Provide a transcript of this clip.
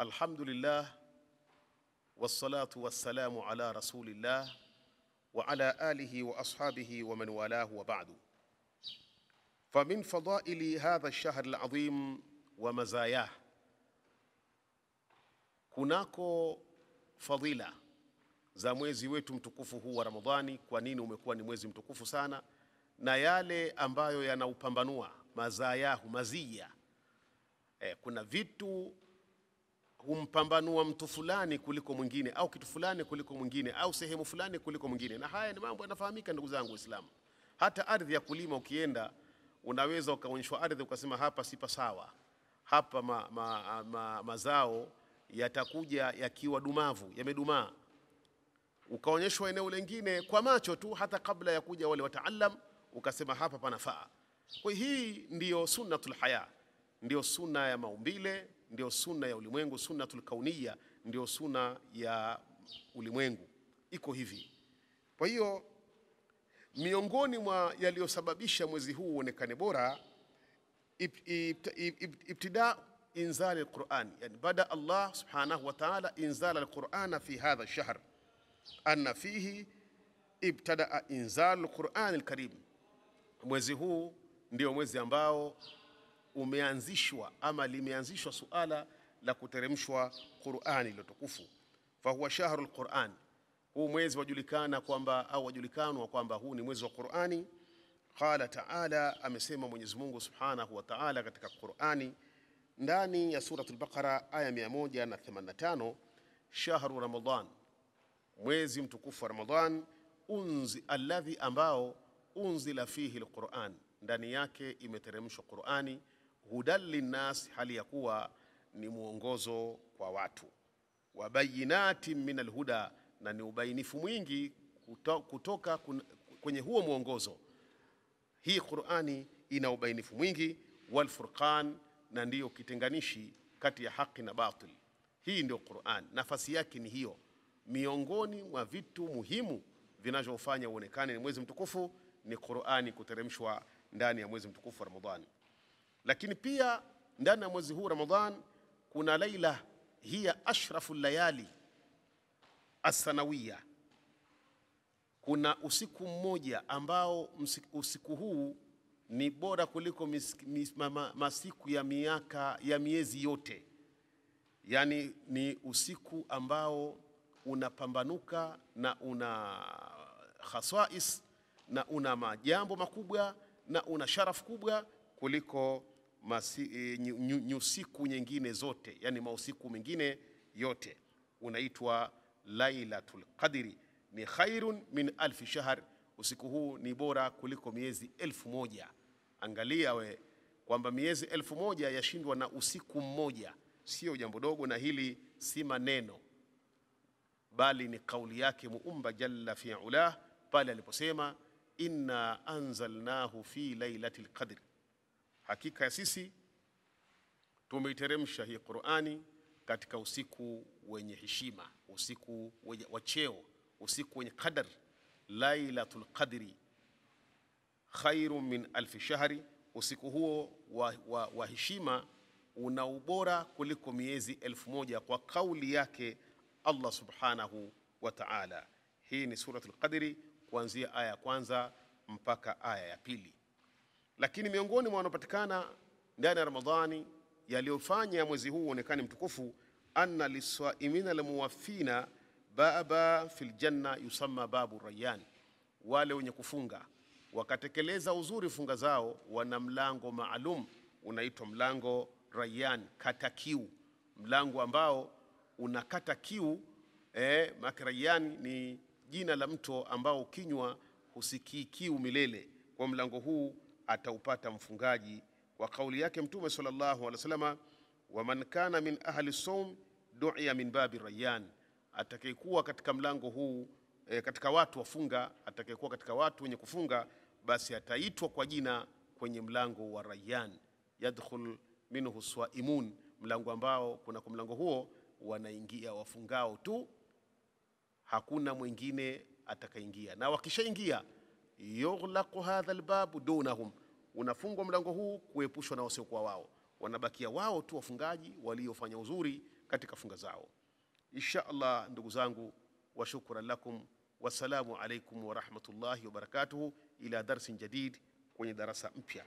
Alhamdulillah, wassalatu wassalamu ala rasulillah wa ala alihi wa ashabihi wa man walahu wa ba'du. Famin fadaili hadha ash-shahr al-azim wa mazayah, kunako fadila za mwezi wetu mtukufu huu wa Ramadhani. Kwa nini umekuwa ni mwezi mtukufu sana? Na yale ambayo yanaupambanua mazayahu, mazia. Kuna vitu humpambanua mtu fulani kuliko mwingine, au kitu fulani kuliko mwingine, au sehemu fulani kuliko mwingine, na haya ni mambo yanafahamika ndugu zangu Waislamu. Hata ardhi ya kulima ukienda, unaweza ukaonyeshwa ardhi ukasema hapa sipa sawa, hapa mazao yatakuja yakiwa dumavu, yamedumaa. Ukaonyeshwa eneo lingine kwa macho tu, hata kabla ya kuja wale wataalam, ukasema hapa panafaa. Kwa hii ndiyo sunnatul haya, ndiyo sunna ya maumbile, ndiyo sunna ya ulimwengu, sunnatul kauniyya, ndiyo sunna ya ulimwengu. Iko hivi. Kwa hiyo miongoni mwa yaliyosababisha mwezi huu uonekane bora, ibtida inzal alquran, yani bada Allah subhanahu wa ta'ala inzal alquran fi hadha ash-shahr, anna fihi ibtada inzal alquran alkarim. Mwezi huu ndio mwezi ambao umeanzishwa ama limeanzishwa suala la kuteremshwa Qur'ani iliyotukufu. Fa huwa shahrul Qur'an, huu mwezi wajulikana kwamba au wajulikanwa kwamba huu ni mwezi wa Qur'ani. Qala ta'ala, amesema Mwenyezi Mungu Subhanahu wa Ta'ala katika Qur'ani ndani ya suratul Baqara aya 185, shahru Ramadan, mwezi mtukufu wa Ramadhan, alladhi ambao unzila fihi alquran, ndani yake imeteremshwa Qur'ani, hudan linnas, hali ya kuwa ni muongozo kwa watu, wa bayinatin min alhuda, na ni ubainifu mwingi kutoka kwenye huo muongozo. Hii Qur'ani ina ubainifu mwingi, wal furqan, na ndiyo kitenganishi kati ya haki na batil. Hii ndio Qur'an, nafasi yake ni hiyo. Miongoni mwa vitu muhimu vinavyofanya uonekane ni mwezi mtukufu ni Qur'ani kuteremshwa ndani ya mwezi mtukufu wa Ramadhani. Lakini pia ndani ya mwezi huu Ramadhan kuna laila hiya ashraful layali as-sanawiyya, kuna usiku mmoja ambao usiku huu ni bora kuliko masiku ya miaka ya miezi yote. Yani ni usiku ambao unapambanuka na una khasais na una majambo makubwa na una sharafu kubwa kuliko usiku nyingine zote, yani mausiku mengine yote. Unaitwa Lailatul Qadri, ni khairun min alf shahr, usiku huu ni bora kuliko miezi 1000. Angalia we kwamba miezi 1000 yashindwa na usiku mmoja, sio jambo dogo. Na hili si maneno, bali ni kauli yake Muumba jalla fi ulah pale aliposema inna anzalnahu fi lailatul qadr, hakika ya sisi tumeiteremsha hii Qur'ani katika usiku wenye heshima, usiku wa cheo, usiku wenye qadar. Lailatul qadri khairun min alf shahri, usiku huo wa heshima una ubora kuliko miezi 1000 kwa kauli yake Allah subhanahu wa ta'ala. Hii ni suratul Qadri kuanzia aya ya kwanza mpaka aya ya pili. Lakini miongoni mwa wanapatikana ndani ya Ramadhani yaliyofanya mwezi huu uonekane mtukufu, anna liswaimina almuwaffina baba fil janna yusamma babu rayyan, wale wenye kufunga wakatekeleza uzuri funga zao wana mlango maalum unaitwa mlango Rayyan, kata kiu, mlango ambao unakata kiu. Rayyan ni jina la mto ambao ukinywa husikii kiu milele. Kwa mlango huu ataupata mfungaji, kwa kauli yake Mtume sallallahu alaihi wasallam, wa man kana min ahli sawm du'iya min babi Rayyan, atakayekuwa katika mlango huu katika watu wafunga, atakayekuwa katika watu wenye kufunga, basi ataitwa kwa jina kwenye mlango wa Rayyan, yadkhul minhu swaimun, mlango ambao kuna kwa mlango huo wanaingia wafungao tu, hakuna mwingine atakaingia. Na wakishaingia yughlaqu hadha albab dunahum, unafungwa mlango huu kuepushwa na wasiokuwa wao, wanabakia wao tu wafungaji waliofanya uzuri katika funga zao. Insha Allah, ndugu zangu, wa shukran lakum, wassalamu alaikum wa rahmatullahi wa barakatuhu, ila darsin jadid, kwenye darasa mpya.